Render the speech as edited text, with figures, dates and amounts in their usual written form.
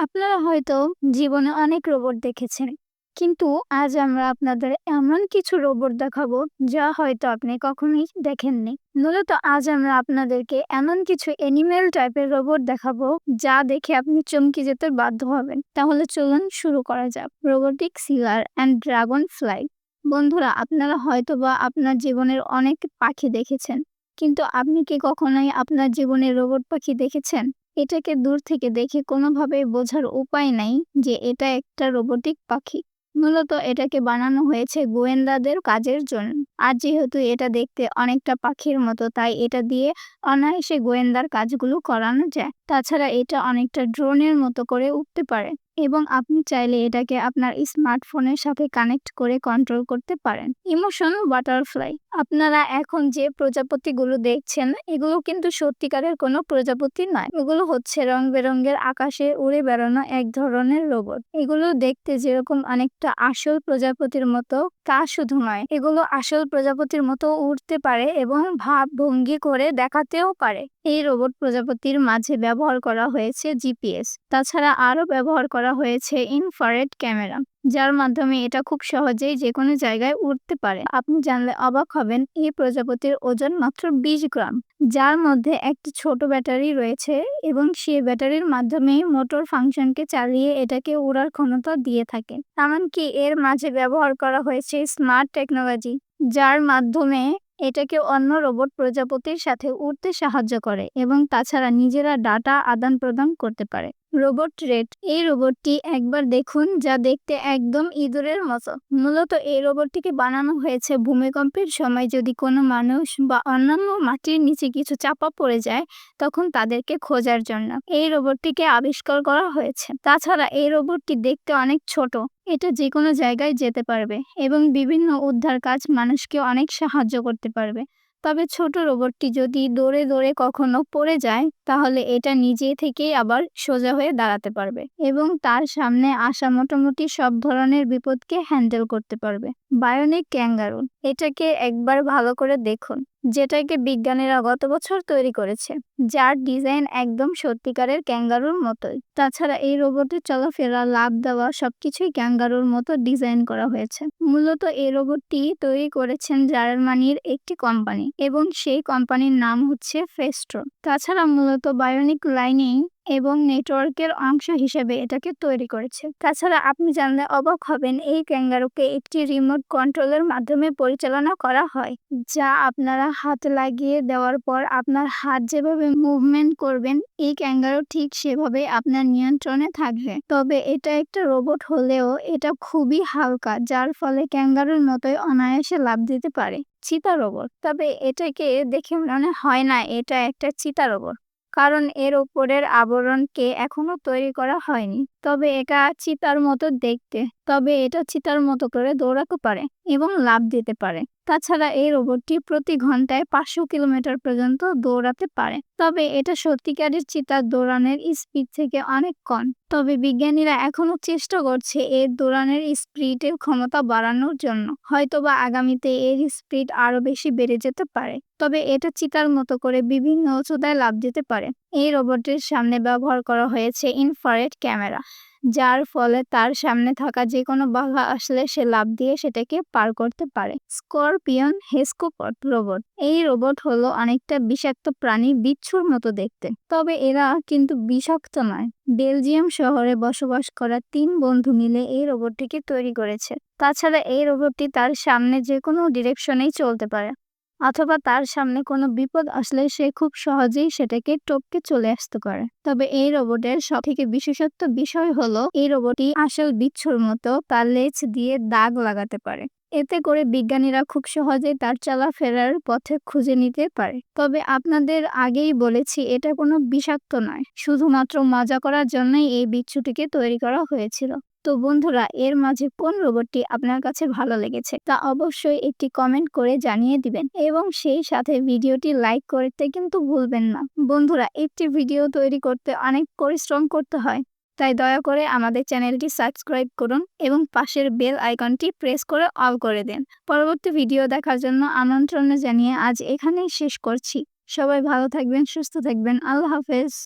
আপনারা হয়তো জীবনে অনেক রোবট দেখেছেন, কিন্তু আজ আমরা আপনাদের এমন কিছু রোবট দেখাবো যা হয়তো আপনি কখনোই দেখেননি। মূলত আজ আমরা আপনাদেরকে এমন কিছু অ্যানিমেল টাইপের রোবট দেখাবো যা দেখে আপনি চমকে যেতে বাধ্য হবেন। তাহলে চলুন শুরু করা যাক। Robotic sealer and dragon fly. বন্ধুরা, আপনারা হয়তো বা আপনার জীবনের অনেক পাখি দেখেছেন, কিন্তু আপনি কি কখনোই আপনার জীবনে রোবট পাখি দেখেছেন? এটাকে দূর থেকে দেখে কোনোভাবেই বোঝার উপায় নাই যে এটা একটা রোবটিক পাখি। মূলত এটাকে বানানো হয়েছে গোয়েন্দাদের কাজের জন্য। আর যেহেতু এটা দেখতে অনেকটা পাখির মতো, তাই এটা দিয়ে অনায়াসে গোয়েন্দার কাজগুলো করানো যায়। তাছাড়া এটা অনেকটা ড্রোনের মতো করে উঠতে পারে এবং আপনি চাইলে এটাকে আপনার স্মার্টফোনের সাথে কানেক্ট করে কন্ট্রোল করতে পারেন। Emotion butterfly. আপনারা এখন যে প্রজাপতিগুলো দেখছেন, এগুলো কিন্তু সত্যিকারের কোনো প্রজাপতি নয়। এগুলো হচ্ছে রং বেরঙের আকাশে উড়ে বেড়ানো এক ধরনের রোবট। এগুলো দেখতে যেরকম অনেকটা আসল প্রজাপতির মতো, তা শুধু নয়, এগুলো আসল প্রজাপতির মতো উড়তে পারে এবং ভাব ভঙ্গি করে দেখাতেও পারে। এই রোবট প্রজাপতির মাঝে ব্যবহার করা হয়েছে জিপিএস। তাছাড়া আরও ব্যবহার করা হয়েছে ইনফ্রারেড ক্যামেরা, যার মাধ্যমে এটা খুব সহজেই যে কোনো জায়গায় উঠতে পারে। আপনি জানলে অবাক হবেন, এই প্রজাপতির ওজন মাত্র 20 গ্রাম, যার মধ্যে একটি ছোট ব্যাটারি রয়েছে এবং সেই ব্যাটারির মাধ্যমে মোটর ফাংশনকে চালিয়ে এটাকে উড়ার ক্ষমতা দিয়ে থাকে। এমনকি এর মাঝে ব্যবহার করা হয়েছে স্মার্ট টেকনোলজি, যার মাধ্যমে এটাকে অন্য রোবট প্রজাপতির সাথে উড়তে সাহায্য করে এবং তাছাড়া নিজেরা ডাটা আদান প্রদান করতে পারে। Robot red. এই রোবটটি একবার দেখুন, যা দেখতে একদম ইঁদুরের মতো। মূলত এই রোবটটিকে বানানো হয়েছে ভূমিকম্পের সময় যদি কোনো মানুষ বা অন্যান্য মাটির নিচে কিছু চাপা পড়ে যায়, তখন তাদেরকে খোঁজার জন্য এই রোবটটিকে আবিষ্কার করা হয়েছে। তাছাড়া এই রোবটটি দেখতে অনেক ছোট, এটা যে কোনো জায়গায় যেতে পারবে এবং বিভিন্ন উদ্ধার কাজ মানুষকে অনেক সাহায্য করতে পারবে। তবে ছোট রোবটটি যদি দৌড়ে দৌড়ে কখনো পড়ে যায়, তাহলে এটা নিজে থেকেই আবার সোজা হয়ে দাঁড়াতে পারবে এবং তার সামনে আসা মোটামুটি সব ধরনের বিপদকে হ্যান্ডেল করতে পারবে। Bionic kangaroo. এটাকে একবার ভালো করে দেখুন, যেটাকে বিজ্ঞানীরা গত বছর তৈরি করেছে, যার ডিজাইন একদম সত্যিকারের ক্যাঙ্গারুর মতোই। তাছাড়া এই রোবটের চলাফেরা, লাফ দেওয়া সবকিছুই ক্যাঙ্গারুর মতো ডিজাইন করা হয়েছে। মূলত এই রোবটটি তৈরি করেছেন জার্মানির একটি কোম্পানি এবং সেই কোম্পানির নাম হচ্ছে ফেস্ট্রো। তাছাড়া মূলত বায়োনিক লাইনিং এবং নেটওয়ার্কের অংশ হিসেবে এটাকে তৈরি করেছে। তাছাড়া আপনি জানলে অবাক হবেন, এই ক্যাঙ্গারুকে একটি রিমোট কন্ট্রোলের মাধ্যমে পরিচালনা করা হয়, যা আপনারা হাত লাগিয়ে দেওয়ার পর আপনার হাত যেভাবে মুভমেন্ট করবেন, এই ক্যাঙ্গারু ঠিক সেভাবে আপনার নিয়ন্ত্রণে থাকবে। তবে এটা একটা রোবট হলেও এটা খুবই হালকা, যার ফলে ক্যাঙ্গারুর মতোই অনায়াসে লাফ দিতে পারে। চিতা রোবট। তবে এটাকে দেখে মনে হয় না এটা একটা চিতা রোবট, কারণ এর উপরের আবরণকে এখনো তৈরি করা হয়নি। তবে এটা চিতার মতো দেখতে, তবে এটা চিতার মতো করে দৌড়াতে পারে এবং লাফ দিতে পারে। তাছাড়া এই রোবটটি প্রতি ঘন্টায় 500 কিলোমিটার পর্যন্ত দৌড়াতে পারে। তবে এটা সত্যিকারের চিতার দৌড়ানোর স্পিড থেকে অনেক কম। তবে বিজ্ঞানীরা এখনো চেষ্টা করছে এর দৌড়ানোর স্পিডের ক্ষমতা বাড়ানোর জন্য। হয়তোবা আগামীতে এর স্পিড আরো বেশি বেড়ে যেতে পারে। তবে এটা চিতার মতো করে বিভিন্ন উচ্চতায় লাফ দিতে পারে। এই রোবটের সামনে ব্যবহার করা হয়েছে ইনফ্রারেড ক্যামেরা, যার ফলে তার সামনে থাকা যে কোনো বাধা আসলে সে লাফ দিয়ে সেটাকে পার করতে পারে। স্করপিয়ন হেস্কোপট রোবট। এই রোবট হলো অনেকটা বিষাক্ত প্রাণী, বিচ্ছুর মতো দেখতে, তবে এরা কিন্তু বিষাক্ত নয়। বেলজিয়াম শহরে বসবাস করা 3 বন্ধু মিলে এই রোবটটিকে তৈরি করেছে। তাছাড়া এই রোবটটি তার সামনে যে কোনো ডিরেকশনেই চলতে পারে, অথবা তার সামনে কোনো বিপদ আসলে সে খুব সহজেই সেটাকে টপকে চলে আসতে পারে। তবে এই রোবটের সবথেকে বিশেষত্ব বিষয় হলো, এই রোবটটি আসল বিচ্ছুর মতো তার লেজ দিয়ে দাগ লাগাতে পারে। এতে করে বিজ্ঞানীরা খুব সহজেই তার চলাফেরার পথে খুঁজে নিতে পারে। তবে আপনাদের আগেই বলেছি, এটা কোনো বিষাক্ত নয়, শুধুমাত্র মজা করার জন্যই এই বিচ্ছুটিকে তৈরি করা হয়েছিল। তো বন্ধুরা, এর মাঝে কোন রোবটটি আপনার কাছে ভালো লেগেছে তা অবশ্যই একটি কমেন্ট করে জানিয়ে দিবেন এবং সেই সাথে ভিডিওটি লাইক করতে কিন্তু ভুলবেন না। বন্ধুরা, একটি ভিডিও তৈরি করতে অনেক পরিশ্রম করতে হয়, তাই দয়া করে আমাদের চ্যানেলটি সাবস্ক্রাইব করুন এবং পাশের বেল আইকনটি প্রেস করে অল করে দিন। পরবর্তী ভিডিও দেখার জন্য আমন্ত্রণ জানিয়ে আজ এখানেই শেষ করছি। সবাই ভালো থাকবেন, সুস্থ থাকবেন। আল্লাহ হাফেজ।